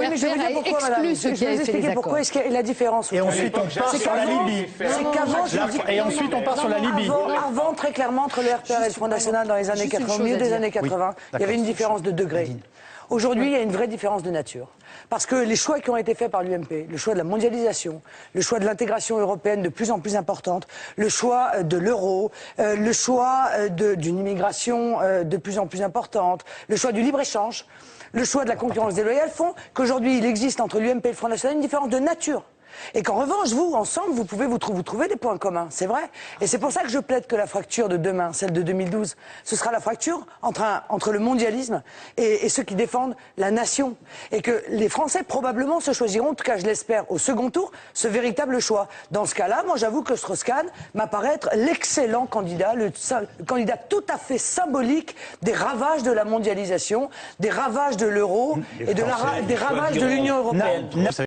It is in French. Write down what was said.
Oui, mais je vais vous dire pourquoi, madame. Je vais vous expliquer pourquoi est-ce qu'il y a la différence. Et ensuite, on part sur la Libye. Et ensuite, on part sur la Libye. Avant, très clairement, entre le RPR et le Front National dans les années 80, au milieu des années 80, il y avait une différence de degré. Aujourd'hui, il y a une vraie différence de nature. Parce que les choix qui ont été faits par l'UMP, le choix de la mondialisation, le choix de l'intégration européenne de plus en plus importante, le choix de l'euro, le choix d'une immigration de plus en plus importante, le choix du libre-échange, le choix de la concurrence déloyale font qu'aujourd'hui, il existe entre l'UMP et le Front National une différence de nature. Et qu'en revanche, vous, ensemble, vous pouvez vous trouver des points communs, c'est vrai. Et c'est pour ça que je plaide que la fracture de demain, celle de 2012, ce sera la fracture entre le mondialisme et ceux qui défendent la nation. Et que les Français, probablement, se choisiront, en tout cas je l'espère, au second tour, ce véritable choix. Dans ce cas-là, moi j'avoue que Strauss-Kahn m'apparaît être l'excellent candidat, le candidat tout à fait symbolique des ravages de la mondialisation, des ravages de l'euro et des ravages de l'Union européenne.